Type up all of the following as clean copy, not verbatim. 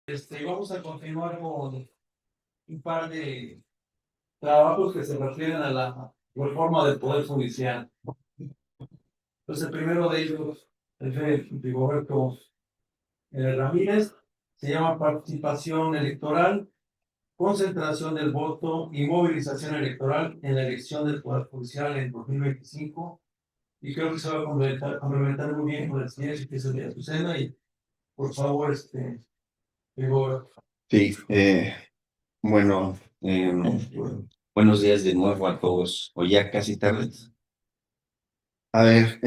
Vamos a continuar con un par de trabajos que se refieren a la reforma del Poder Judicial. Entonces, el primero de ellos, el de Rigoberto Ramírez, se llama Participación Electoral, Concentración del Voto y Movilización Electoral en la elección del Poder Judicial en 2025. Y creo que se va a complementar muy bien con el siguiente que es el de Azucena. Y por favor, Rigoberto. Sí, bueno, buenos días de nuevo a todos, o ya casi tardes. A ver,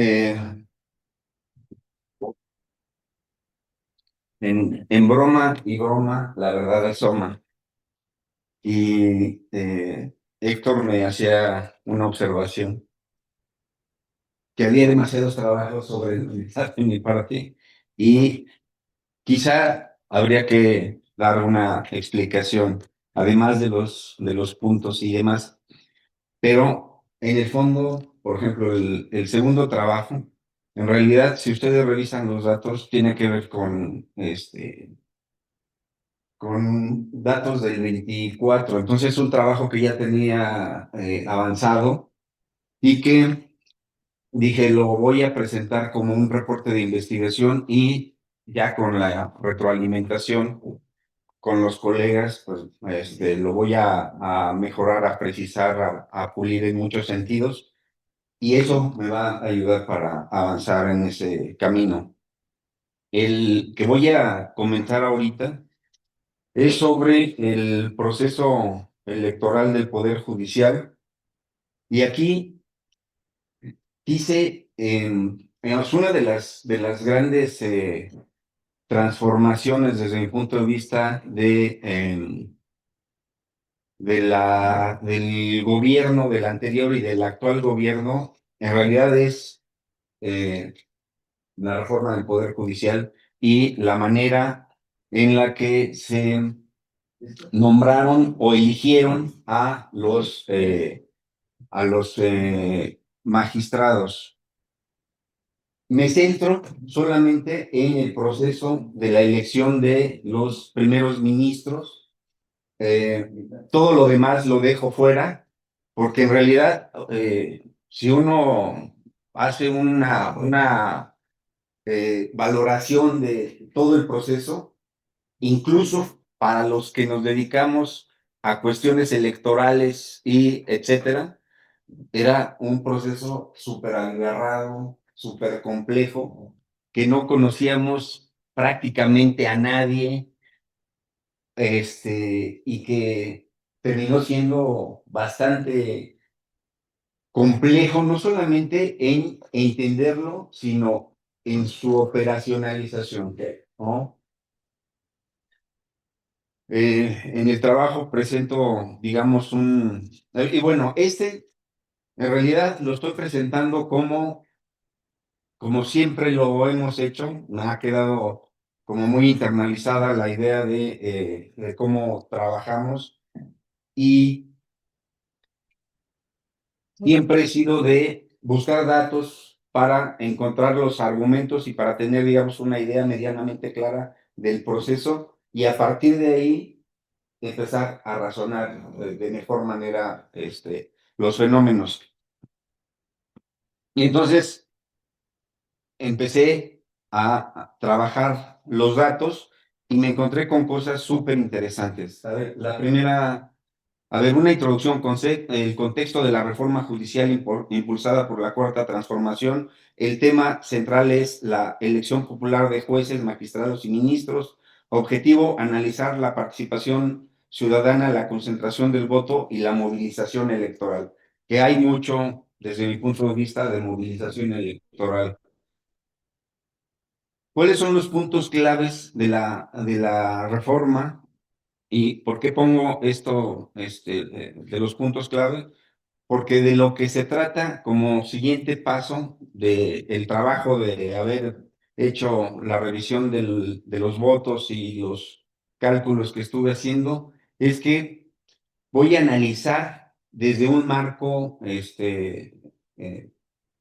en broma y broma, la verdad asoma. Y Héctor me hacía una observación, que había demasiados trabajos sobre de mi parte y quizá habría que dar una explicación, además de los puntos y demás. Pero en el fondo, por ejemplo, el segundo trabajo, en realidad, si ustedes revisan los datos, tiene que ver con datos del 24. Entonces, un trabajo que ya tenía avanzado y que dije, lo voy a presentar como un reporte de investigación y ya con la retroalimentación con los colegas, pues lo voy a mejorar, a precisar, a pulir en muchos sentidos. Y eso me va a ayudar para avanzar en ese camino. El que voy a comentar ahorita es sobre el proceso electoral del Poder Judicial. Y aquí dice, es una de las grandes transformaciones desde mi punto de vista del gobierno, del anterior y del actual gobierno, en realidad es eh, la reforma del Poder Judicial y la manera en la que se nombraron o eligieron a los magistrados. Me centro solamente en el proceso de la elección de los primeros ministros. Eh, Todo lo demás lo dejo fuera, porque en realidad, si uno hace una valoración de todo el proceso, incluso para los que nos dedicamos a cuestiones electorales y etcétera, era un proceso súper agarrado, súper complejo, que no conocíamos prácticamente a nadie, y que terminó siendo bastante complejo, no solamente en entenderlo, sino en su operacionalización, ¿no? En el trabajo presento, digamos, y bueno, en realidad lo estoy presentando como siempre lo hemos hecho. Me ha quedado como muy internalizada la idea de cómo trabajamos y siempre he sido de buscar datos para encontrar los argumentos y para tener, digamos, una idea medianamente clara del proceso y a partir de ahí empezar a razonar de mejor manera los fenómenos. Y entonces empecé a trabajar los datos y me encontré con cosas súper interesantes. A ver, una introducción, el contexto de la reforma judicial impulsada por la Cuarta Transformación. El tema central es la elección popular de jueces, magistrados y ministros. Objetivo, analizar la participación ciudadana, la concentración del voto y la movilización electoral, que hay mucho, desde mi punto de vista, de movilización electoral. ¿Cuáles son los puntos claves de la reforma? ¿Y por qué pongo esto de los puntos clave? Porque de lo que se trata como siguiente paso del trabajo de haber hecho la revisión de los votos y los cálculos que estuve haciendo, es que voy a analizar desde un marco eh,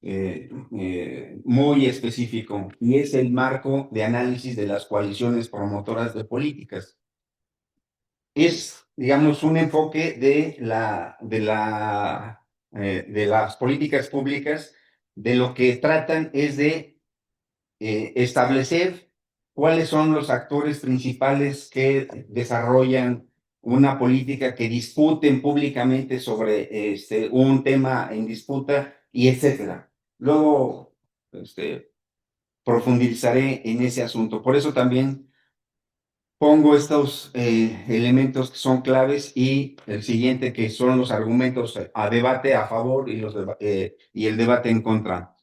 muy específico, y es el marco de análisis de las coaliciones promotoras de políticas. Es, digamos, un enfoque de las políticas públicas. De lo que tratan es de establecer cuáles son los actores principales que desarrollan una política, que discuten públicamente sobre un tema en disputa, y etcétera. Luego profundizaré en ese asunto. Por eso también pongo estos elementos que son claves, y el siguiente, que son los argumentos a debate a favor y el debate en contra.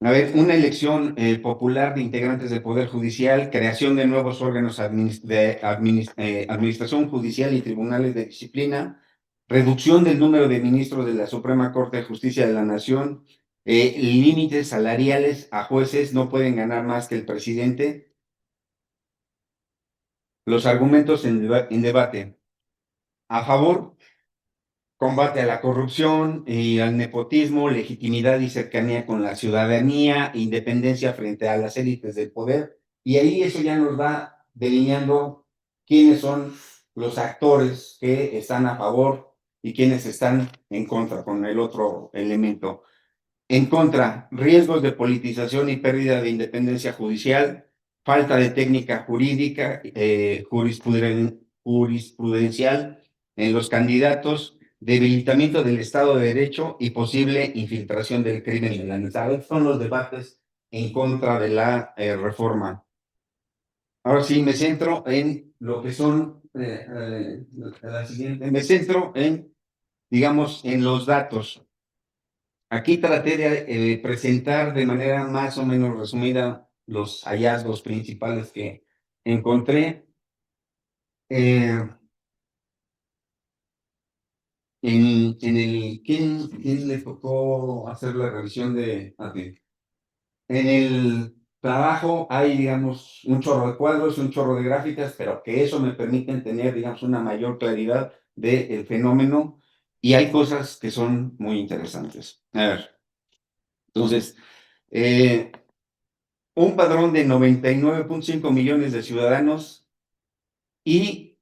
A ver, una elección popular de integrantes del Poder Judicial, creación de nuevos órganos de administración judicial y tribunales de disciplina, reducción del número de ministros de la Suprema Corte de Justicia de la Nación, límites salariales a jueces, no pueden ganar más que el presidente. Los argumentos en debate. A favor: combate a la corrupción y al nepotismo, legitimidad y cercanía con la ciudadanía, independencia frente a las élites del poder. Y ahí eso ya nos va delineando quiénes son los actores que están a favor y quiénes están en contra, con el otro elemento. En contra: riesgos de politización y pérdida de independencia judicial, falta de técnica jurídica, jurisprudencial en los candidatos, debilitamiento del Estado de Derecho y posible infiltración del crimen organizado. Estos son los debates en contra de la reforma. Ahora sí, me centro en lo que son la siguiente. Me centro en, digamos, en los datos. Aquí traté de presentar de manera más o menos resumida los hallazgos principales que encontré. ¿Quién le tocó hacer la revisión de? En el trabajo hay, digamos, un chorro de cuadros, un chorro de gráficas, pero que eso me permite tener, digamos, una mayor claridad del fenómeno, y hay cosas que son muy interesantes. A ver, entonces, un padrón de 99.5 millones de ciudadanos y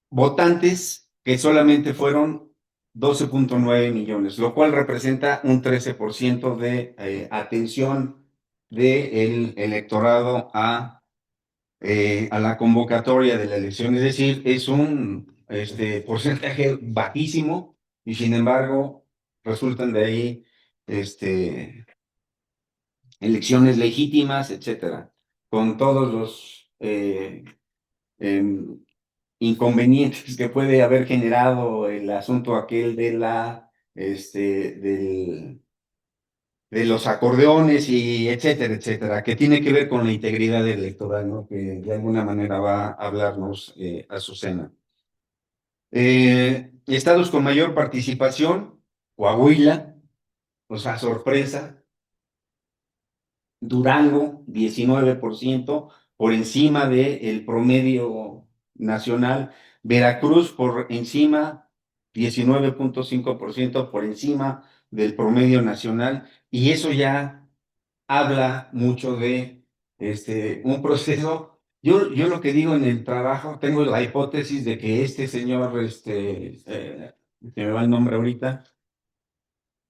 votantes que solamente fueron 12.9 millones, lo cual representa un 13% de atención del electorado a la convocatoria de la elección. Es decir, es un porcentaje bajísimo, y sin embargo resultan de ahí elecciones legítimas, etcétera, con todos los em, inconvenientes que puede haber generado el asunto aquel de los acordeones y etcétera, etcétera, que tiene que ver con la integridad electoral, ¿no? Que de alguna manera va a hablarnos Azucena. Estados con mayor participación: Coahuila, o sea, sorpresa; Durango, 19%, por encima del promedio nacional; Veracruz, por encima, 19.5%, por encima del promedio nacional, y eso ya habla mucho de un proceso. Yo lo que digo en el trabajo, tengo la hipótesis de que este señor, que me va el nombre ahorita,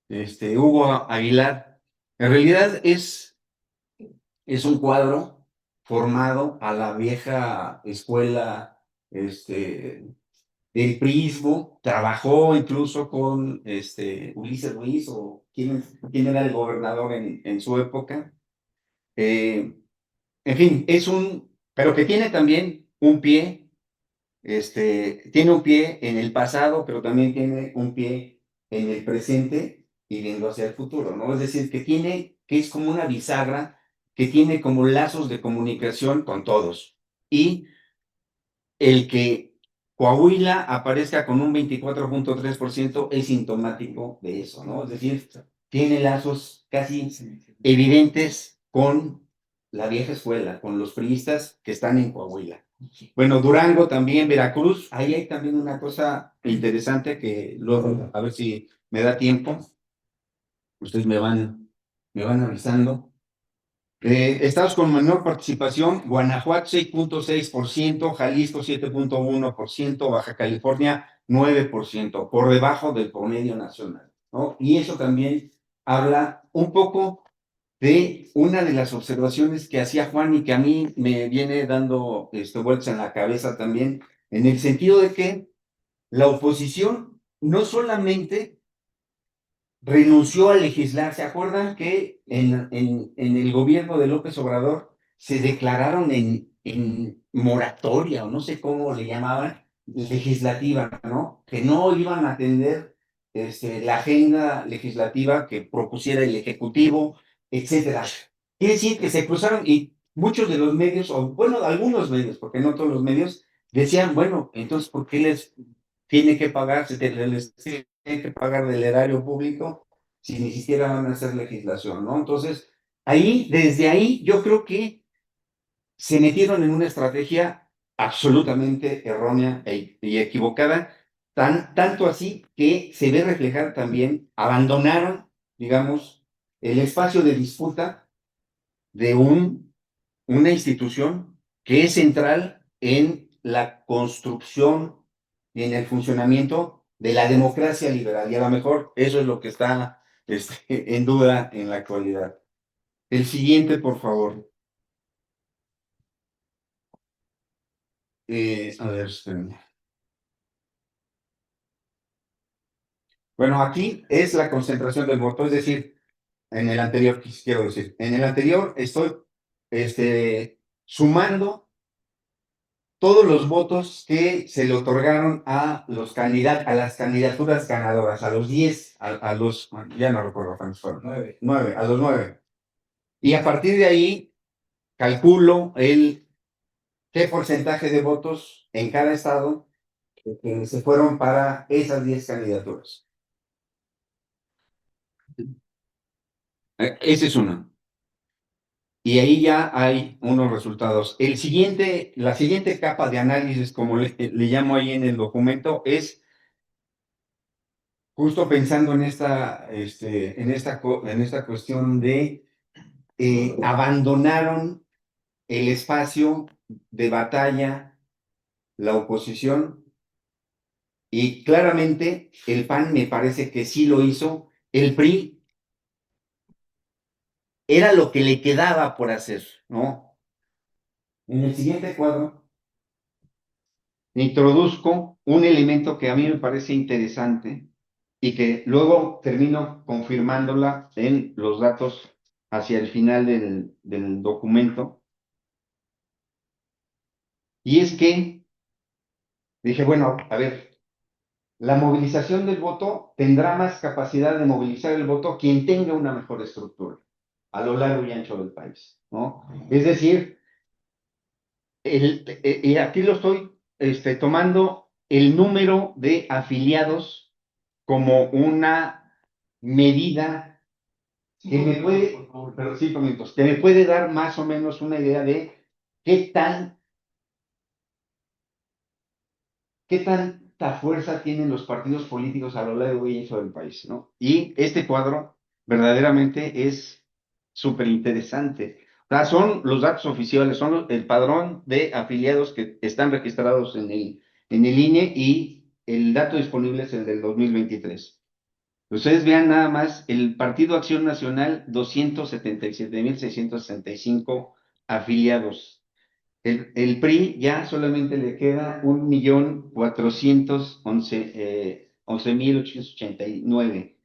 Hugo Aguilar, en realidad es un cuadro formado a la vieja escuela del priismo. Trabajó incluso con Ulises Ruiz, o quién era el gobernador en su época. En fin, pero que tiene también un pie, tiene un pie en el pasado, pero también tiene un pie en el presente y viendo hacia el futuro, ¿no? Es decir, que es como una bisagra, que tiene como lazos de comunicación con todos. Y el que Coahuila aparezca con un 24.3% es sintomático de eso, ¿no? Es decir, tiene lazos casi evidentes con la vieja escuela, con los priistas que están en Coahuila. Bueno, Durango también, Veracruz, ahí hay también una cosa interesante que luego, a ver si me da tiempo, ustedes me van Me van avisando. Estados con menor participación, Guanajuato 6.6%, Jalisco 7.1%, Baja California 9%, por debajo del promedio nacional, ¿no? Y eso también habla un poco de una de las observaciones que hacía Juan y que a mí me viene dando vueltas en la cabeza también, en el sentido de que la oposición no solamente renunció a legislar. ¿Se acuerdan que en el gobierno de López Obrador se declararon en moratoria, o no sé cómo le llamaban, legislativa, ¿no? Que no iban a atender la agenda legislativa que propusiera el Ejecutivo, etcétera. Quiere decir que se cruzaron y muchos de los medios, o bueno, algunos medios, porque no todos los medios, decían, bueno, entonces, ¿por qué les tiene que pagar, les tiene que pagar del erario público si ni siquiera van a hacer legislación, ¿no? Entonces, desde ahí, yo creo que se metieron en una estrategia absolutamente errónea y equivocada, tanto así que se ve reflejar también, abandonaron, digamos, el espacio de disputa de una institución que es central en la construcción y en el funcionamiento de la democracia liberal. Y a lo mejor eso es lo que está en duda en la actualidad. El siguiente, por favor. A ver, espérenme. Bueno, aquí es la concentración del voto, es decir, en el anterior, quiero decir, en el anterior estoy sumando todos los votos que se le otorgaron a los a las candidaturas ganadoras, a los 10, ya no recuerdo cuántos fueron. 9, a los 9. Y a partir de ahí, calculo qué porcentaje de votos en cada estado se fueron para esas 10 candidaturas. Ese es uno. Y ahí ya hay unos resultados. La siguiente capa de análisis, como le llamo ahí en el documento, es justo pensando en esta cuestión de abandonaron el espacio de batalla, la oposición, y claramente el PAN me parece que sí lo hizo. El PRI era lo que le quedaba por hacer, ¿no? En el siguiente cuadro introduzco un elemento que a mí me parece interesante y que luego termino confirmándola en los datos hacia el final del documento. Y es que dije, bueno, a ver, la movilización del voto tendrá más capacidad de movilizar el voto quien tenga una mejor estructura a lo largo y ancho del país, ¿no? Es decir, y aquí lo estoy tomando el número de afiliados como una medida que me puede, pero 5 minutos, que me puede dar más o menos una idea de qué tanta fuerza tienen los partidos políticos a lo largo y ancho del país, ¿no? Y este cuadro verdaderamente es súper interesante. O sea, son los datos oficiales, son el padrón de afiliados que están registrados en el INE y el dato disponible es el del 2023. Ustedes vean nada más, el Partido Acción Nacional, 277,665 afiliados. El PRI ya solamente le queda 1,411,889.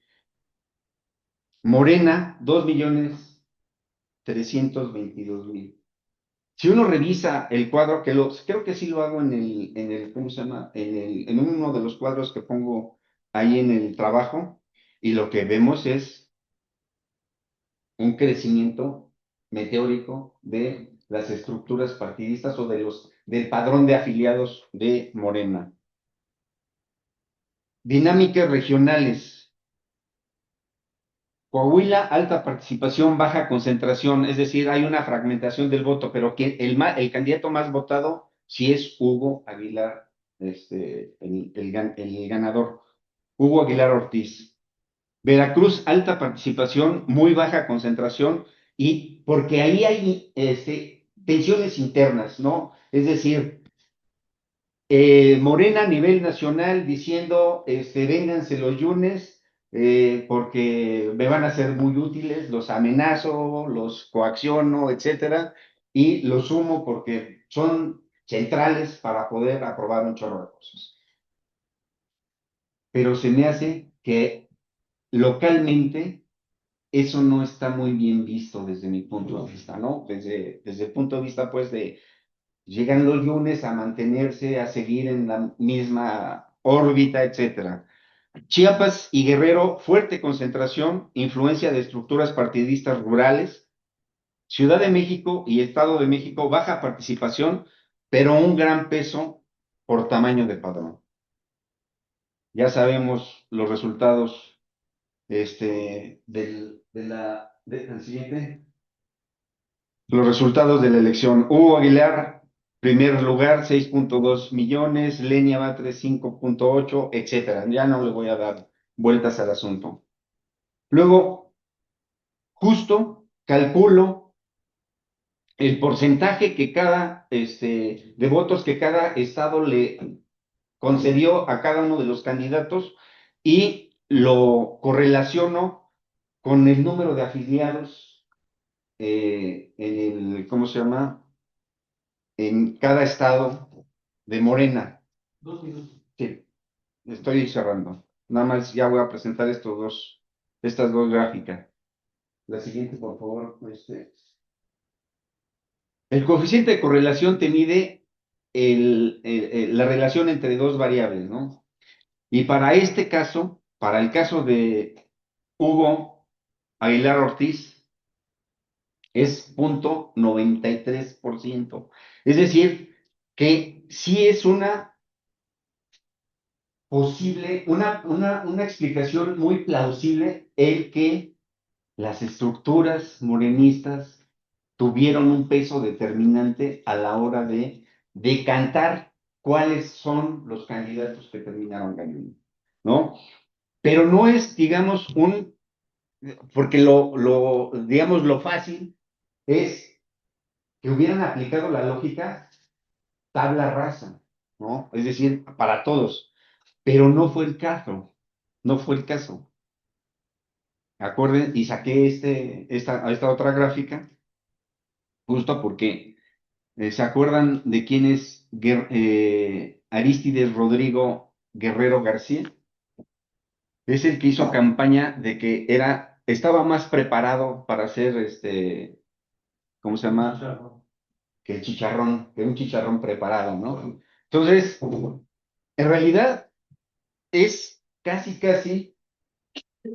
Morena, 2,322,000. Si uno revisa el cuadro, creo que sí lo hago ¿cómo se llama? En uno de los cuadros que pongo ahí en el trabajo, y lo que vemos es un crecimiento meteórico de las estructuras partidistas o del padrón de afiliados de Morena. Dinámicas regionales. Coahuila, alta participación, baja concentración, es decir, hay una fragmentación del voto, pero el candidato más votado sí es Hugo Aguilar, el ganador, Hugo Aguilar Ortiz. Veracruz, alta participación, muy baja concentración, y porque ahí hay tensiones internas, ¿no? Es decir, Morena a nivel nacional diciendo, vénganse los yunes, porque me van a ser muy útiles, los amenazo, los coacciono, etcétera, y los sumo porque son centrales para poder aprobar un chorro de cosas. Pero se me hace que localmente eso no está muy bien visto desde mi punto de vista, ¿no? Desde el punto de vista, pues, de llegan los lunes a mantenerse, a seguir en la misma órbita, etcétera. Chiapas y Guerrero, fuerte concentración, influencia de estructuras partidistas rurales. Ciudad de México y Estado de México, baja participación, pero un gran peso por tamaño de padrón. Ya sabemos los resultados del siguiente. Los resultados de la elección. Hugo Aguilar, primer lugar, 6.2 millones, Lenia Batres, 5.8, etcétera. Ya no le voy a dar vueltas al asunto. Luego, justo calculo el porcentaje que de votos que cada estado le concedió a cada uno de los candidatos y lo correlaciono con el número de afiliados ¿cómo se llama? En cada estado de Morena. 2 minutos. Sí, estoy cerrando. Nada más ya voy a presentar estas dos gráficas. La siguiente, por favor. El coeficiente de correlación te mide la relación entre dos variables, ¿no? Y para este caso, para el caso de Hugo Aguilar Ortiz, es 0.93%. Es decir, que sí es una posible, una explicación muy plausible el que las estructuras morenistas tuvieron un peso determinante a la hora de decantar cuáles son los candidatos que terminaron ganando, ¿no? Pero no es, digamos, porque digamos, lo fácil es que hubieran aplicado la lógica tabla rasa, ¿no? Es decir, para todos, pero no fue el caso, no fue el caso. Acuerden, y saqué esta otra gráfica, justo porque ¿se acuerdan de quién es Arístides Rodrigo Guerrero García? Es el que hizo campaña de que estaba más preparado para ser ¿cómo se llama? Que el chicharrón, que un chicharrón preparado, ¿no? Entonces, en realidad es casi,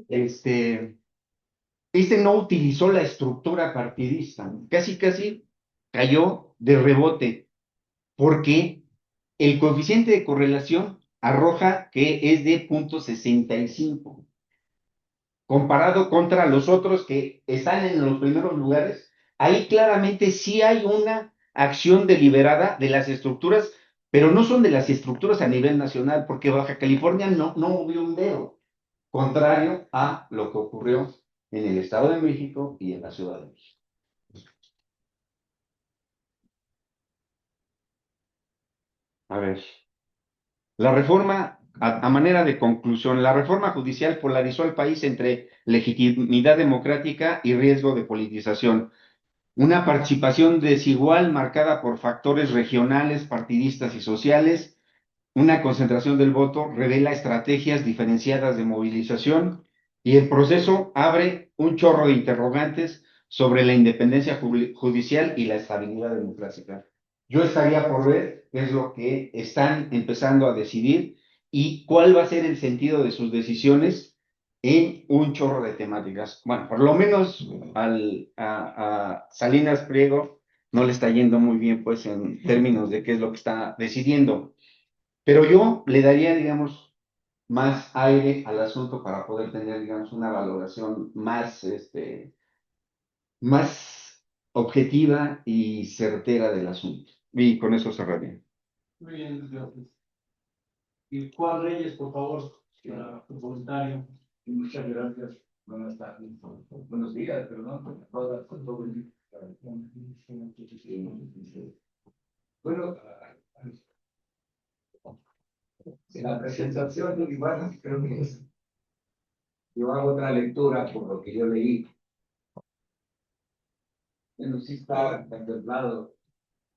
este, no utilizó la estructura partidista, casi cayó de rebote, porque el coeficiente de correlación arroja que es de 0.65, comparado contra los otros que están en los primeros lugares. Ahí claramente sí hay una acción deliberada de las estructuras, pero no son de las estructuras a nivel nacional, porque Baja California no movió un dedo, contrario a lo que ocurrió en el Estado de México y en la Ciudad de México. A ver, la reforma, a manera de conclusión, la reforma judicial polarizó al país entre legitimidad democrática y riesgo de politización. Una participación desigual marcada por factores regionales, partidistas y sociales. Una concentración del voto revela estrategias diferenciadas de movilización y el proceso abre un chorro de interrogantes sobre la independencia judicial y la estabilidad democrática. Yo estaría por ver qué es lo que están empezando a decidir y cuál va a ser el sentido de sus decisiones en un chorro de temáticas. Bueno, por lo menos a Salinas Pliego no le está yendo muy bien, pues, en términos de qué es lo que está decidiendo. Pero yo le daría, digamos, más aire al asunto para poder tener, digamos, una valoración más objetiva y certera del asunto. Y con eso cerraría. Muy bien, gracias. Y Juan Reyes, por favor, para tu comentario. Muchas gracias. Buenas tardes. Buenos días, perdón. Bueno, en la presentación, igual creo que yo hago otra lectura por lo que yo leí. Bueno, sí está contemplado,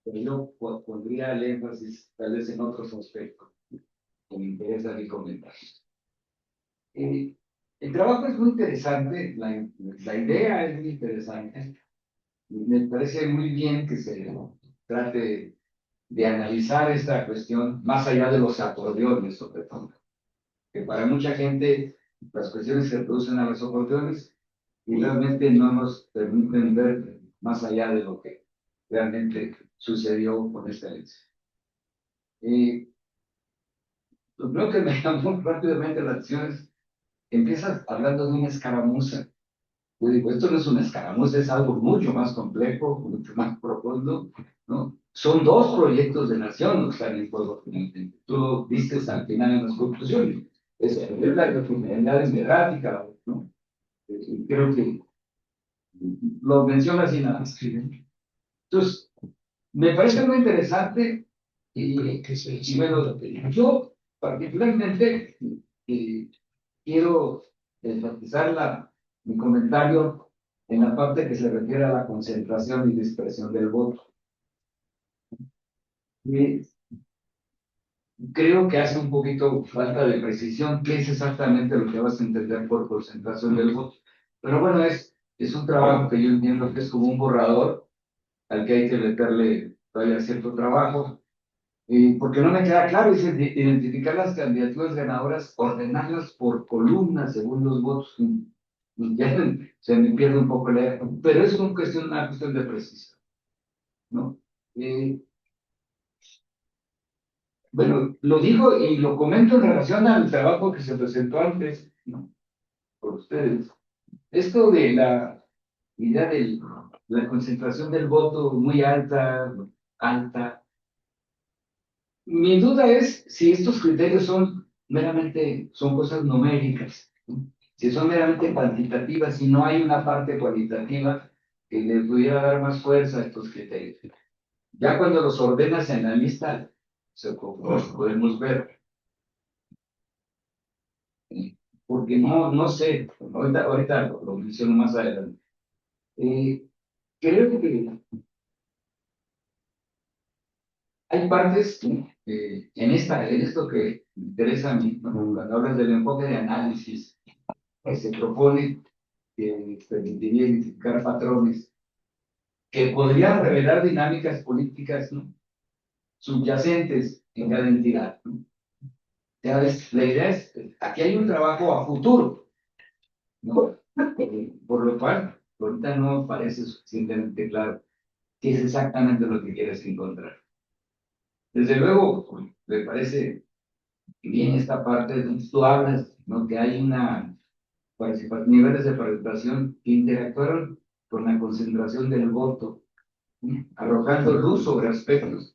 pero yo pondría el énfasis tal vez en otros aspectos que me interesa aquí comentar. El trabajo es muy interesante, la idea es muy interesante. Me parece muy bien que se trate de analizar esta cuestión más allá de los acordeones, sobre todo. Que para mucha gente las cuestiones se producen a los acordeones y realmente no nos permiten ver más allá de lo que realmente sucedió con esta elección. Lo primero que me llamó rápidamente la atención es que empiezas hablando de una escaramuza. Yo digo, esto no es una escaramuza, es algo mucho más complejo, mucho más profundo, ¿no? Son dos proyectos de nación los que están en juego. Tú lo viste al final en las conclusiones. Es la continuidad democrática, ¿no? Y creo que lo menciona así nada más. Entonces, me parece muy interesante y bueno, yo particularmente quiero enfatizar mi comentario en la parte que se refiere a la concentración y dispersión del voto. Y creo que hace un poquito falta de precisión qué es exactamente lo que vas a entender por concentración del voto. Pero bueno, es un trabajo que yo entiendo que es como un borrador al que hay que meterle todavía cierto trabajo. Porque no me queda claro, dice identificar las candidaturas ganadoras, ordenarlas por columnas según los votos. Ya se me pierde un poco la idea, pero es una cuestión de precisión, ¿no? Bueno, lo digo y lo comento en relación al trabajo que se presentó antes, ¿no? Por ustedes. Esto de la idea de la concentración del voto muy alta, alta. Mi duda es si estos criterios son meramente, son cosas numéricas, ¿no? Si son meramente cuantitativas, si no hay una parte cualitativa que le pudiera dar más fuerza a estos criterios. Ya cuando los ordenas en la lista, podemos ver. Porque no sé, ahorita lo menciono más adelante. Creo que hay partes en esto que me interesa a mí, ¿no? Cuando hablas del enfoque de análisis que se propone, que permitiría identificar patrones que podrían revelar dinámicas políticas, ¿no? Subyacentes en cada entidad, ¿no? Ya ves, la idea es, aquí hay un trabajo a futuro, ¿no? Por lo cual, ahorita no parece suficientemente claro qué es exactamente lo que quieres encontrar. Desde luego, me parece bien esta parte donde tú hablas, ¿no? Que hay niveles de participación que interactuaron con la concentración del voto, ¿sí? Arrojando luz sobre aspectos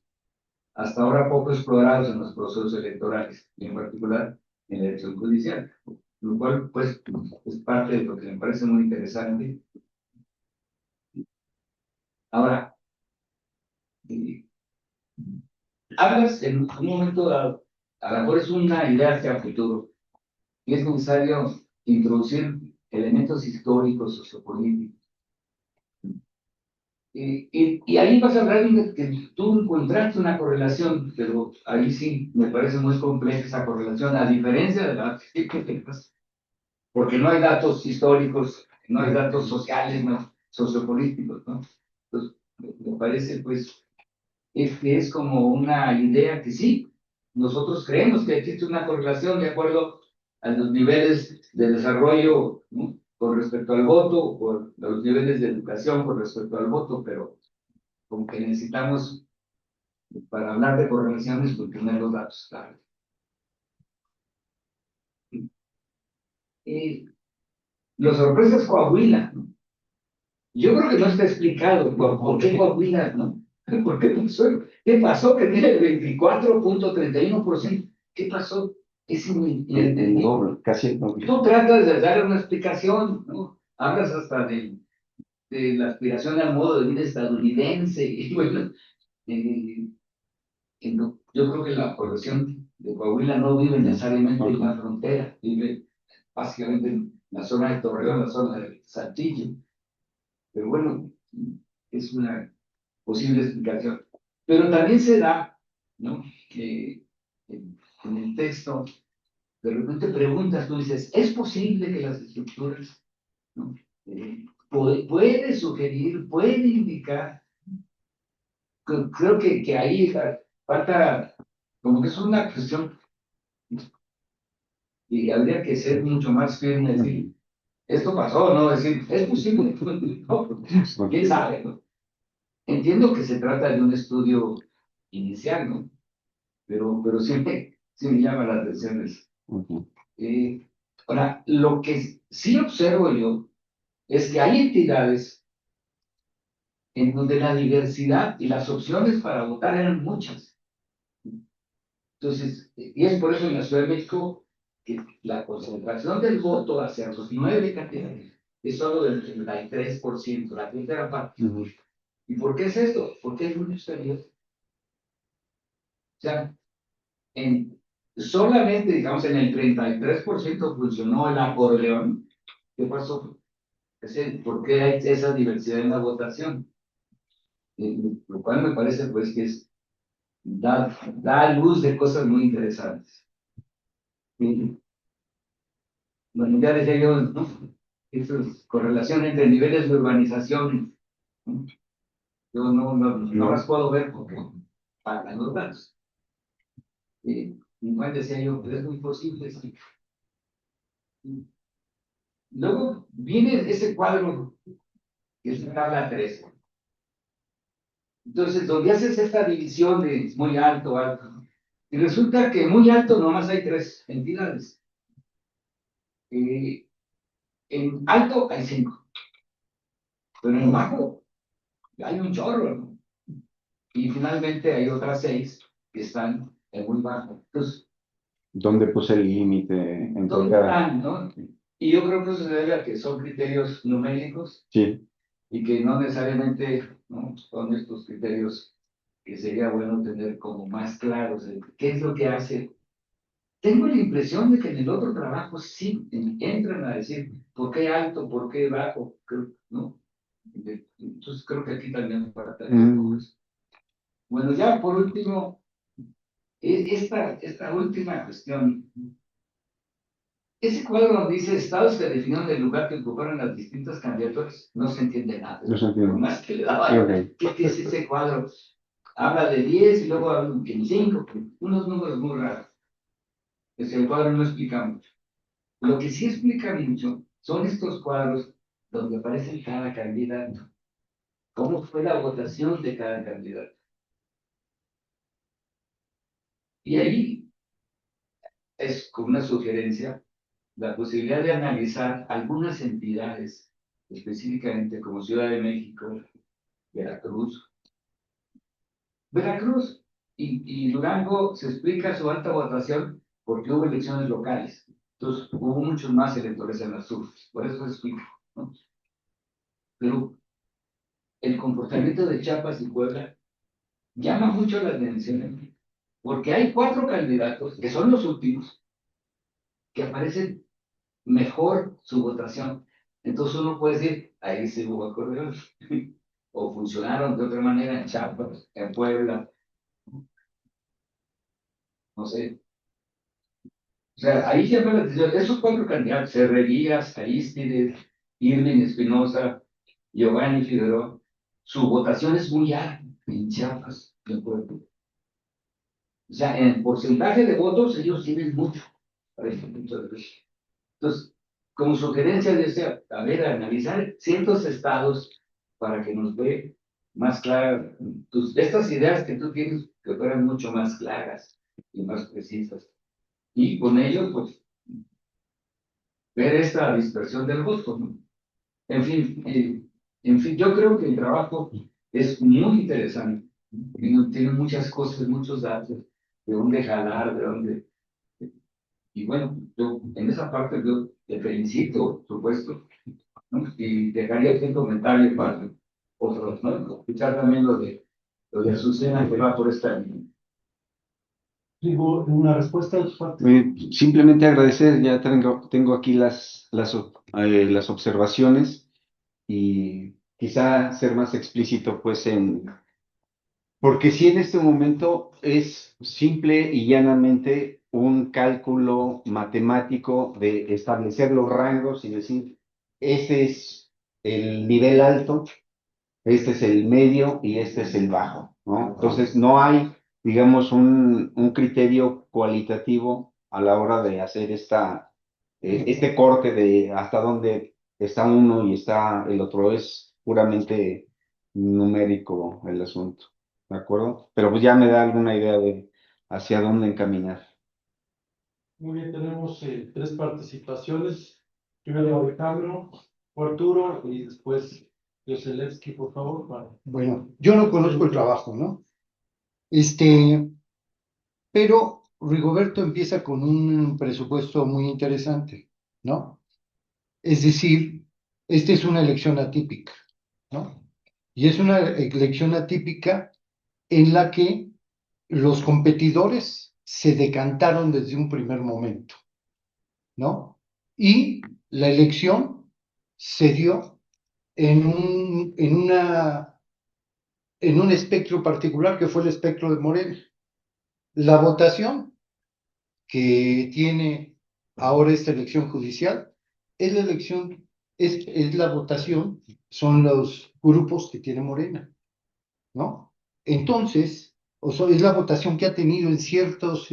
hasta ahora poco explorados en los procesos electorales, y en particular en la elección judicial, lo cual pues es parte de lo que me parece muy interesante. Ahora, hablas en un momento dado, a lo mejor es una idea hacia futuro, y es necesario introducir elementos históricos, sociopolíticos. Y ahí vas a hablar de que tú encontraste una correlación, pero ahí sí me parece muy compleja esa correlación, a diferencia de las hipotéticas, porque no hay datos históricos, no hay datos sociales, no, sociopolíticos, ¿no? Entonces, me parece pues que es como una idea que sí, nosotros creemos que existe una correlación de acuerdo a los niveles de desarrollo, ¿no? Con respecto al voto, por los niveles de educación con respecto al voto, pero como que necesitamos, para hablar de correlaciones, pues tener los datos claros. Los sorpresas Coahuila, ¿no? Yo creo que no está explicado por qué Coahuila, ¿no? ¿Por qué pasó? ¿Qué pasó? Que tiene el 24.31%. ¿Qué pasó? Es El doble, casi el doble. Tú tratas de dar una explicación, ¿no? Hablas hasta de la aspiración al modo de vida estadounidense, y bueno, eh, yo creo que la población de Coahuila no vive necesariamente en la frontera, vive básicamente en la zona de Torreón, la zona de Saltillo, pero bueno, es una posible explicación. Pero también se da, ¿no? Que en el texto, de repente preguntas, tú dices, ¿es posible que las estructuras, ¿no? Puede sugerir, puede indicar? Creo que ahí falta, como que es una cuestión, y habría que ser mucho más firme, decir, esto pasó, ¿no? Decir, es posible, no, quién sabe, ¿no? Entiendo que se trata de un estudio inicial, ¿no? Pero siempre sí me llama la atención eso. Ahora, lo que sí observo yo es que hay entidades en donde la diversidad y las opciones para votar eran muchas. Entonces, y es por eso en la Ciudad de México que la concentración del voto hacia los 9 candidatos es solo del 33%, la tercera parte. ¿Y por qué es esto? Porque hay muchos candidatos. O sea, solamente, digamos, en el 33% funcionó el acordeón. ¿Qué pasó? ¿Por qué hay esa diversidad en la votación? Lo cual me parece, pues, que da luz de cosas muy interesantes. Bueno, ya decía yo, ¿no? Esas correlaciones entre niveles de urbanización, ¿no? Yo no las puedo ver porque pagan los datos. Igual decía yo, pero es muy posible, sí. Luego viene ese cuadro, que es la tabla 3. Entonces, donde haces esta división de muy alto, alto, ¿no? Y resulta que muy alto nomás hay 3 entidades. En alto hay 5, pero en bajo hay un chorro, ¿no? Y finalmente hay otras 6 que están en muy bajo. Entonces, ¿Dónde puse el límite entre ¿dónde cada? están, no? Y yo creo que eso se debe a que son criterios numéricos Sí. y que no necesariamente, ¿no?, son estos criterios que sería bueno tener como más claros. ¿Qué es lo que hace? Tengo la impresión de que en el otro trabajo sí entran a decir por qué alto, por qué bajo, ¿no? Entonces creo que aquí también falta. Bueno, ya por último, esta última cuestión. Ese cuadro donde dice estados que definieron el lugar que ocuparon las distintas candidaturas, no se entiende nada. No se entiende. Por más que le daba, Okay. ¿qué es ese cuadro? Habla de 10 y luego habla de 5, unos números muy raros. El cuadro no explica mucho. Lo que sí explica mucho son estos cuadros donde aparece cada candidato. ¿Cómo fue la votación de cada candidato? Y ahí es como una sugerencia la posibilidad de analizar algunas entidades, específicamente como Ciudad de México, Veracruz. Veracruz y Durango se explica su alta votación porque hubo elecciones locales. Entonces hubo muchos más electores en las urnas. Por eso se explica, ¿no? Pero el comportamiento de Chiapas y Puebla llama mucho la atención porque hay 4 candidatos, que son los últimos, que aparecen mejor su votación. Entonces uno puede decir, ahí se hubo acordeón, o funcionaron de otra manera en Chiapas, en Puebla, no sé. O sea, ahí llama la atención, esos 4 candidatos, Herrerías, Arístides, Irving Espinosa, Giovanni Figueroa, su votación es muy alta en Chiapas, en Puebla. O sea, en porcentaje de votos ellos tienen mucho, para este punto de vista. Entonces, como sugerencia desea, a ver, analizar ciertos estados para que nos dé más claras estas ideas que tú tienes, que fueran mucho más claras y más precisas. Y con ello, pues, ver esta dispersión del voto, ¿no? En fin, yo creo que el trabajo es muy interesante. Tiene muchas cosas, muchos datos, de dónde jalar, de dónde. y bueno, yo en esa parte yo te felicito, por supuesto, ¿no? Y dejaría este comentario para otros, ¿no? Escuchar también lo de Azucena que va por esta línea. Digo, una respuesta de su parte. Simplemente agradecer, ya tengo aquí las observaciones y quizá ser más explícito pues porque si en este momento es simple y llanamente un cálculo matemático de establecer los rangos y decir, este es el nivel alto, este es el medio y este es el bajo, ¿no? Entonces no hay, digamos, un criterio cualitativo a la hora de hacer este corte de hasta dónde está uno y está el otro. Es puramente numérico el asunto, ¿de acuerdo? Pero pues ya me da alguna idea de hacia dónde encaminar. Muy bien, tenemos tres participaciones. Primero Alejandro, Arturo y después Yoselevsky, por favor. Bueno, yo no conozco el trabajo, ¿no? Pero Rigoberto empieza con un presupuesto muy interesante, ¿no? Es decir, esta es una elección atípica, ¿no? Y es una elección atípica en la que los competidores se decantaron desde un primer momento, ¿no? Y la elección se dio en un espectro particular que fue el espectro de Morena. La votación que tiene ahora esta elección judicial es la elección, es la votación, son los grupos que tiene Morena, ¿no? Entonces, o sea, es la votación que ha tenido en ciertos,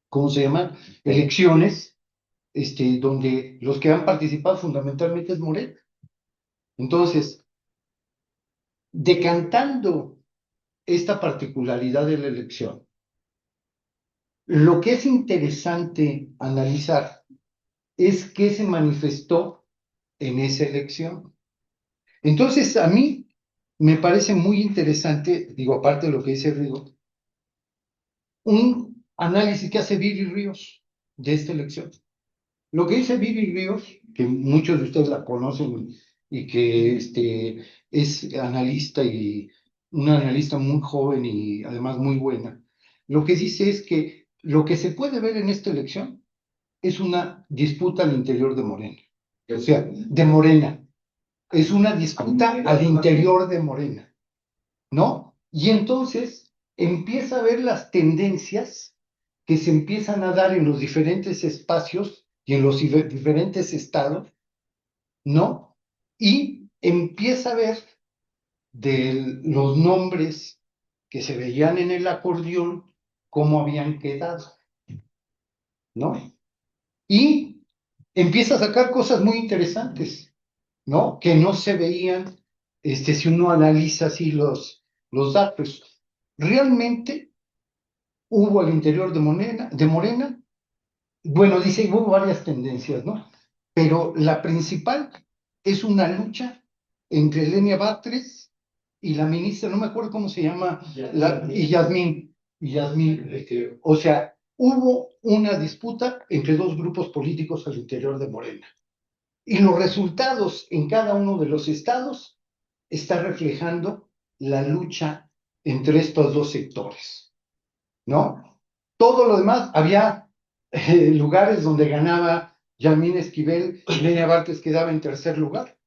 ¿cómo se llama? Elecciones, donde los que han participado fundamentalmente es Morena. Entonces, decantando esta particularidad de la elección, lo que es interesante analizar es qué se manifestó en esa elección. Entonces, a mí me parece muy interesante, digo, aparte de lo que dice Rigo, un análisis que hace Viri Ríos de esta elección. Lo que dice Viri Ríos, que muchos de ustedes la conocen y que es analista y una analista muy joven y además muy buena, lo que dice es que lo que se puede ver en esta elección es una disputa al interior de Morena, o sea, de Morena. Es una disputa al interior de Morena, ¿no? Y entonces empieza a ver las tendencias que se empiezan a dar en los diferentes espacios y en los diferentes estados, ¿no? Y empieza a ver de los nombres que se veían en el acordeón, cómo habían quedado, ¿no? Y empieza a sacar cosas muy interesantes, ¿no? Que no se veían, si uno analiza así los datos. Realmente hubo al interior de Morena, bueno, dice, hubo varias tendencias, ¿no? Pero la principal es una lucha entre Lenia Batres y la ministra, no me acuerdo cómo se llama, y Yasmín, o sea, hubo una disputa entre dos grupos políticos al interior de Morena. Y los resultados en cada uno de los estados está reflejando la lucha entre estos dos sectores, ¿no? Todo lo demás, había lugares donde ganaba Yamín Esquivel, Lenia Bartes quedaba en tercer lugar,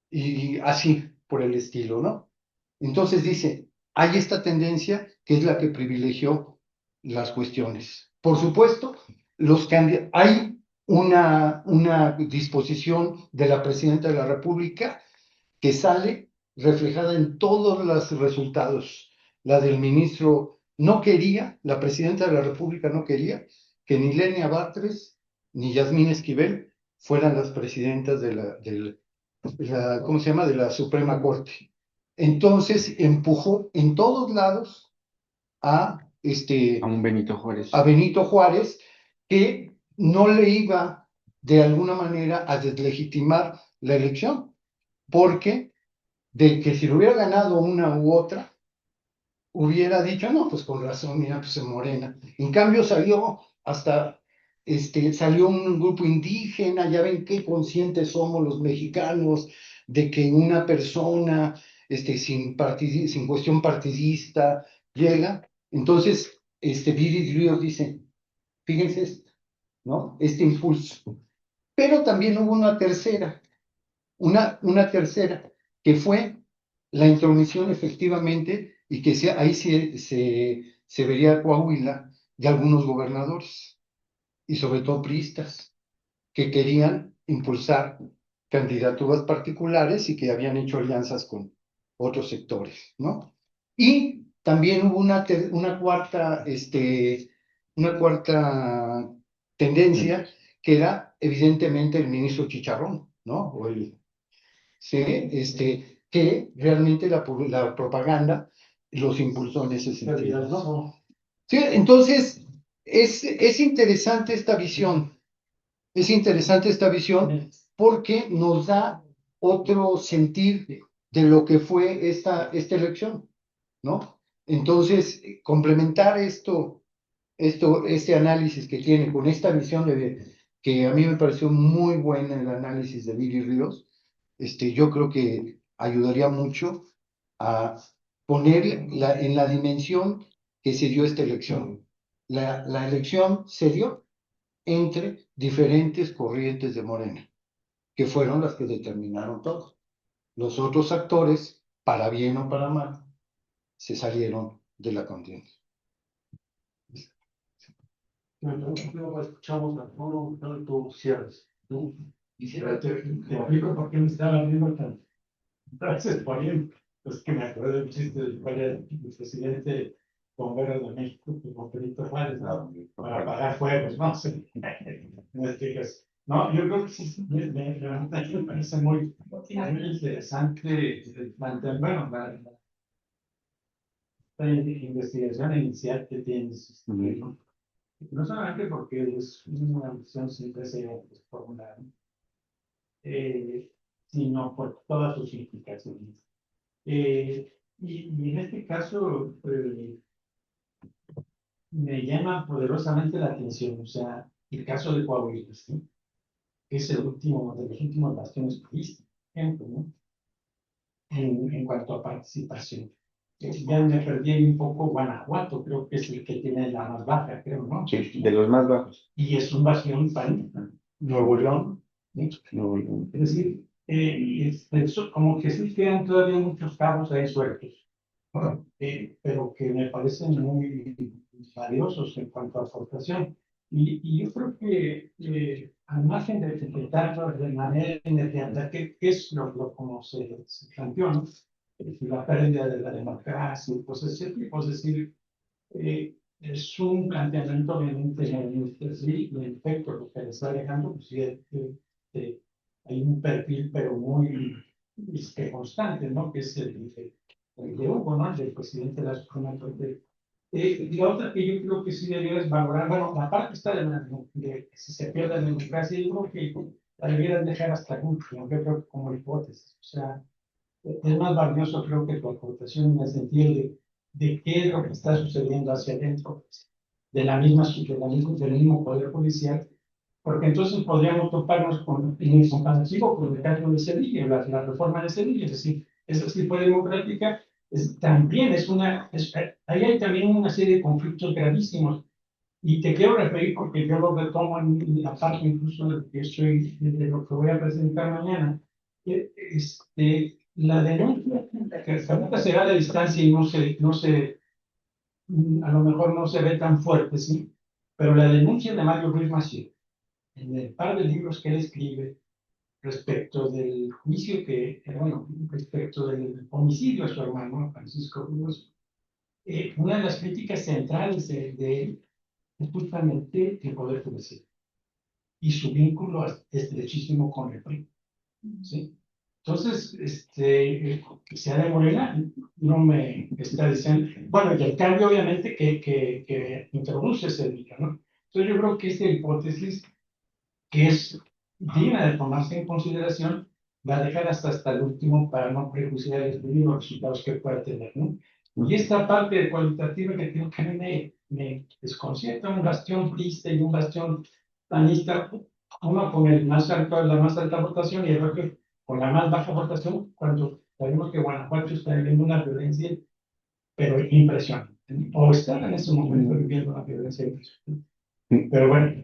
y así por el estilo, ¿no? Entonces dice, hay esta tendencia que es la que privilegió las cuestiones. Por supuesto, hay una disposición de la Presidenta de la República que sale reflejada en todos los resultados. La del ministro no quería, la Presidenta de la República no quería que ni Lenia Batres ni Yasmín Esquivel fueran las presidentas ¿cómo se llama? De la Suprema Corte. Entonces empujó en todos lados a A un Benito Juárez. a Benito Juárez, que no le iba de alguna manera a deslegitimar la elección, porque de que si lo hubiera ganado una u otra, hubiera dicho, no, pues con razón, mira, pues en Morena. En cambio salió hasta salió un grupo indígena, ya ven qué conscientes somos los mexicanos de que una persona sin cuestión partidista llega. Entonces, Viri Ríos dice, fíjense esto, ¿no? Este impulso. Pero también hubo una tercera, que fue la intromisión efectivamente, y que ahí se vería Coahuila de algunos gobernadores, y sobre todo priistas, que querían impulsar candidaturas particulares y que habían hecho alianzas con otros sectores, ¿no? Y también hubo una cuarta tendencia, que era evidentemente el ministro Chicharrón, ¿no? Sí, que realmente la propaganda los impulsó en ese sentido, ¿no? Sí, entonces es interesante esta visión. Es interesante esta visión porque nos da otro sentir de lo que fue esta elección, ¿no? Entonces, complementar este análisis que tiene con esta visión que a mí me pareció muy buena el análisis de Viri Ríos, yo creo que ayudaría mucho a poner en la dimensión que se dio esta elección. La elección se dio entre diferentes corrientes de Morena, que fueron las que determinaron todo. Los otros actores, para bien o para mal, se salieron de la contienda. Luego escuchamos a Polo, no tú cierres. Te explico por qué me estaba viendo tan. Gracias por ir. Es que me acuerdo del chiste del cual era el presidente bombero de México, como Benito Juárez, ¿no? Para apagar fuegos, no sé. En este caso. No, yo creo que sí, me parece muy interesante mantener, bueno, la investigación inicial que tienes, ¿no? No solamente porque es una visión siempre se formula, sino por todas sus implicaciones. Y en este caso me llama poderosamente la atención, o sea, el caso de Coahuila, ¿sí? Que es el último de los últimos bastiones turísticos, por ejemplo, ¿no? En cuanto a participación. Ya me perdí ahí un poco Guanajuato, creo que es el que tiene la más baja, creo, ¿no? Sí, de los más bajos. Y es un bastión panista. Nuevo León, ¿sí? Nuevo León. Es decir, como que sí quedan todavía muchos cabos ahí sueltos, pero que me parecen muy valiosos en cuanto a aportación. Y yo creo que al margen de interpretarlo de manera inmediata, que es como se planteó, ¿no? La pérdida de la democracia, pues ese tipo, es decir, es un planteamiento obviamente sí, y en efecto lo que le está dejando, pues sí, hay un perfil, pero muy constante, ¿no? Que es el de Hugo, ¿no? El presidente de la Suprema Corte. Y la otra que yo creo que sí debieras valorar, bueno, la parte está de que si se pierde la democracia, yo creo que la debieras dejar hasta el último, yo creo que como hipótesis, o sea, es más valioso creo que tu aportación en el sentido de qué es lo que está sucediendo hacia adentro de la misma, del mismo poder policial, porque entonces podríamos toparnos con el comparativo con el caso de Sevilla, la reforma de Sevilla, es decir, esa sí fue democrática, también ahí hay también una serie de conflictos gravísimos, y te quiero referir porque yo lo retomo en la parte incluso de lo que voy a presentar mañana. La denuncia, que ahorita se da a la distancia y a lo mejor no se ve tan fuerte, ¿sí? Pero la denuncia de Mario Ruiz Massieu, en el par de libros que él escribe respecto del juicio bueno, respecto del homicidio a su hermano, Francisco Ruiz, una de las críticas centrales de él es justamente el poder judicial y su vínculo estrechísimo con el PRI, ¿sí? Entonces, que sea de Morena, no me está diciendo, bueno, y el cambio obviamente que introduce Sevilla, ¿no? Entonces yo creo que esta hipótesis, que es digna de tomarse en consideración, va a dejar hasta el último para no prejuiciar los resultados que pueda tener, ¿no? Y esta parte cualitativa que creo que a mí me desconcierta, un bastión triste y un bastión la lista, uno con el más alto, la más alta votación y el otro con la más baja votación, cuando sabemos que Guanajuato está viviendo una violencia, pero impresionante, o está en ese momento viviendo una violencia impresionante. Pero bueno,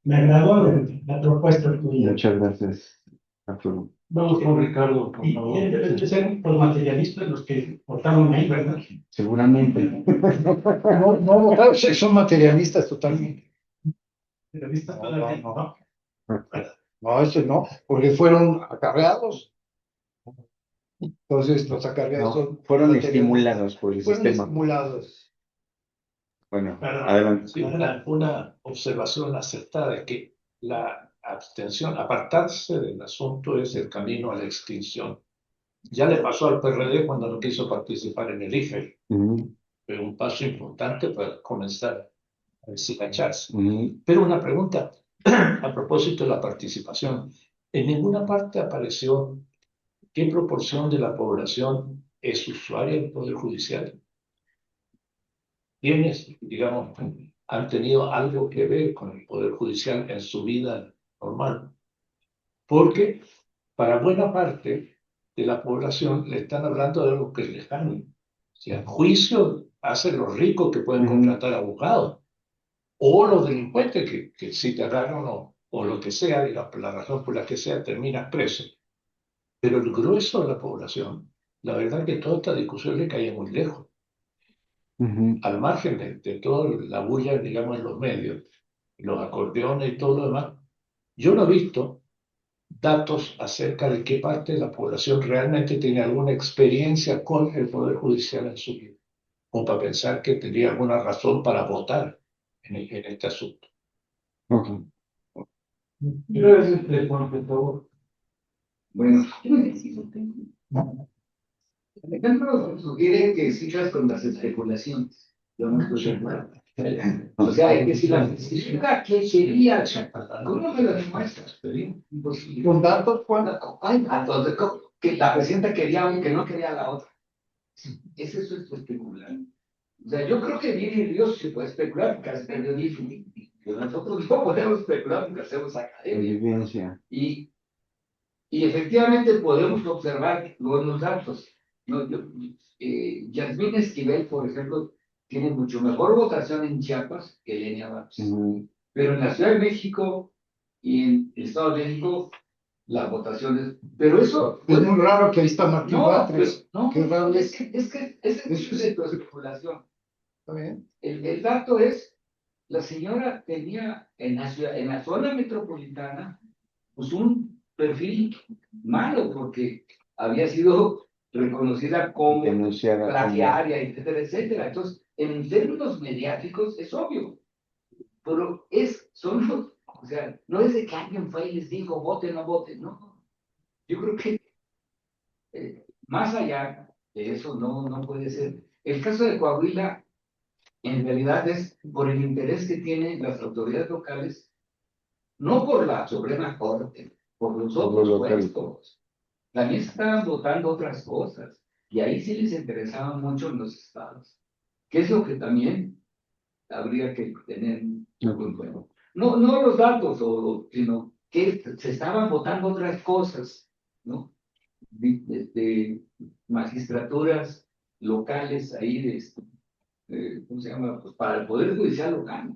me agradó la propuesta tuya. Muchas gracias, Arturo. Vamos con Ricardo, por favor. Y deben de ser los materialistas los que votaron ahí, ¿verdad? Seguramente. No, no votaron, son materialistas totalmente. Materialistas todavía, ¿no? No, ese no, porque fueron acarreados. Entonces, los acarreados No, son fueron materialistas. estimulados por el Fueron sistema. estimulados. Bueno, Perdón. adelante. Sí, una observación acertada es que la abstención, apartarse del asunto es el camino a la extinción. Ya le pasó al PRD cuando no quiso participar en el IFE. Ujú, Fue un paso importante para comenzar a deshilacharse. ujú. Pero una pregunta a propósito de la participación. En ninguna parte apareció qué proporción de la población es usuaria del Poder Judicial. ¿Quiénes, digamos, han tenido algo que ver con el Poder Judicial en su vida normal? Porque para buena parte de la población le están hablando de algo que es lejano. O sea, juicio hacen los ricos que pueden Ujú. contratar abogados, o los delincuentes que si te agarran o lo que sea, y la razón por la que sea, terminas preso. Pero el grueso de la población, la verdad que toda esta discusión le cae muy lejos. Ujú. Al margen de toda la bulla, digamos, en los medios, los acordeones y todo lo demás, yo no he visto datos acerca de qué parte de la población realmente tiene alguna experiencia con el Poder Judicial en su vida, como para pensar que tendría alguna razón para votar en este asunto. Ok. Quiero decirte, Juan, por favor. Bueno, Alejandro sugiere que sigas con las especulaciones. Yo no estoy de acuerdo. O sea, hay que decir la especifica qué sería. ¿Cómo me lo demuestras? Imposible. Con datos, Juan. Ay, entonces, que la presidenta quería uno que no quería la otra. Eso es especular. O sea, yo creo que Viri Ríos se puede especular porque hace periodismo. Pero nosotros no podemos especular porque hacemos academia. Evidencia. Y efectivamente podemos observar los datos. ¿No? Yasmín Esquivel, por ejemplo, tiene mucho mejor votación en Chiapas que Lenia Vázquez. Ujú. Pero en la Ciudad de México y en el Estado de México, las votaciones. Pero eso. Es muy raro que ahí está Martín No, Batres. no, Qué raro es que es de tu especulación. Está bien. El dato es, la señora tenía en la zona metropolitana, pues un perfil malo, porque había sido reconocida como Denunciada como- plagiaria, etcétera, etcétera. Entonces, en términos mediáticos es obvio, pero o sea, no es de que alguien fue y les dijo, voten o no voten, no. Yo creo que más allá de eso no puede ser. El caso de Coahuila, en realidad es por el interés que tienen las autoridades locales, no por la Suprema Corte, por los Por otros lo local. puestos. También estaban votando otras cosas, y ahí sí les interesaban mucho en los estados, que es lo que también habría que tener muy bueno. No los datos, sino que se estaban votando otras cosas, ¿no? De magistraturas locales ahí ¿cómo se llama? Pues para el Poder Judicial local.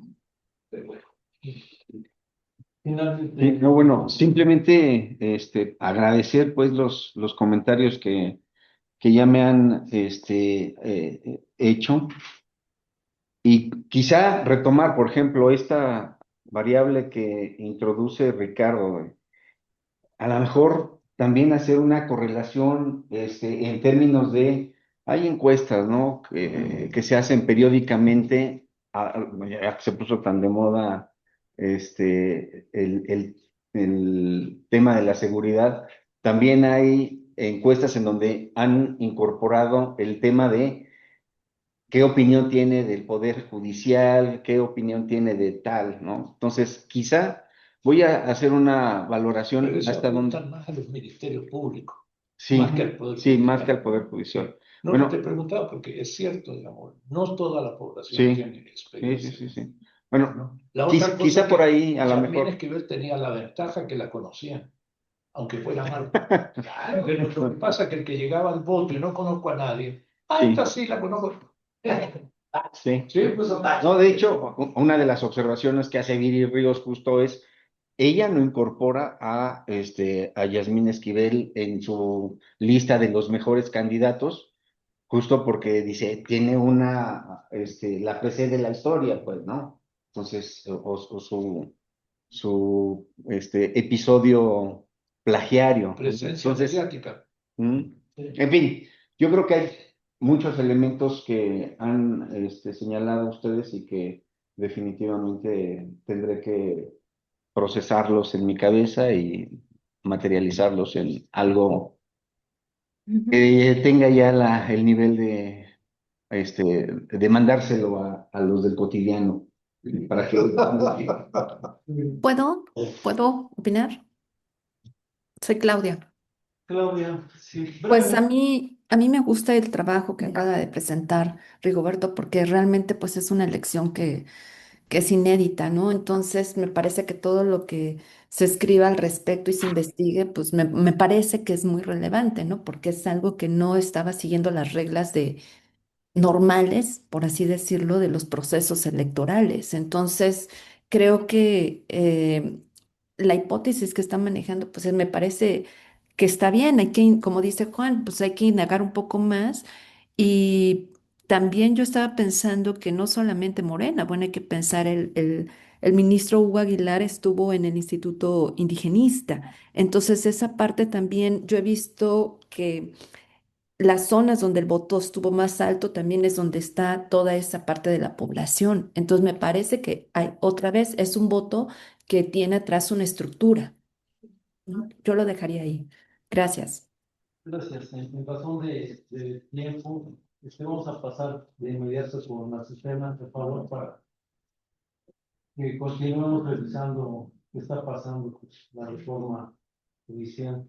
Pero bueno. Finalmente, Sí, no, bueno, simplemente agradecer pues los comentarios que ya me han hecho y quizá retomar, por ejemplo, esta variable que introduce Ricardo, a lo mejor también hacer una correlación en términos de, hay encuestas, ¿no? Que se hacen periódicamente, ya que se puso tan de moda el tema de la seguridad, también hay encuestas en donde han incorporado el tema de qué opinión tiene del Poder Judicial, qué opinión tiene de tal, ¿no? Entonces, quizá voy a hacer una valoración Pero eso hasta donde... apuntan más a los ministerios públicos, Sí, más que al Poder sí, más Judicial. que al Poder Judicial. No, Bueno, te he preguntado porque es cierto, digamos, no toda la población sí, tiene sí, experiencia. sí, sí, sí. Bueno, La otra cosa quizá que por ahí, a lo Yasmín mejor. Esquivel tenía la ventaja que la conocían, aunque fuera mal. Claro, pero lo que pasa es que el que llegaba al voto y no conozco a nadie, Sí. esta sí la conozco. Sí. Sí, pues, No, de hecho, una de las observaciones que hace Viri Ríos justo es, ella no incorpora a Yasmín Esquivel en su lista de los mejores candidatos, justo porque dice, tiene la precede la historia, pues, ¿no? Entonces, o su episodio plagiario. presencia Entonces, mediática. en fin, yo creo que hay muchos elementos que han señalado ustedes y que definitivamente tendré que procesarlos en mi cabeza y materializarlos en algo que tenga ya el nivel de mandárselo a los del cotidiano para que ¿Puedo? ¿Puedo opinar? Soy Claudia. Claudia, sí, Pues brevemente. a mí me gusta el trabajo que acaba de presentar Rigoberto porque realmente pues es una elección que es inédita, ¿no? Entonces me parece que todo lo que se escriba al respecto y se investigue, pues me parece que es muy relevante, ¿no? Porque es algo que no estaba siguiendo las reglas de normales, por así decirlo, de los procesos electorales. Entonces, creo que la hipótesis que está manejando, pues me parece que está bien, hay que, como dice Juan, pues hay que indagar un poco más. Y también yo estaba pensando que no solamente Morena, bueno, hay que pensar, el ministro Hugo Aguilar estuvo en el Instituto Indigenista. Entonces, esa parte también, yo he visto que las zonas donde el voto estuvo más alto también es donde está toda esa parte de la población. Entonces me parece que hay, otra vez es un voto que tiene atrás una estructura, ¿no? Yo lo dejaría ahí. Gracias. Gracias. En razón de tiempo, vamos a pasar de inmediato con la sistema, por favor, para que continuemos revisando qué está pasando con la reforma judicial.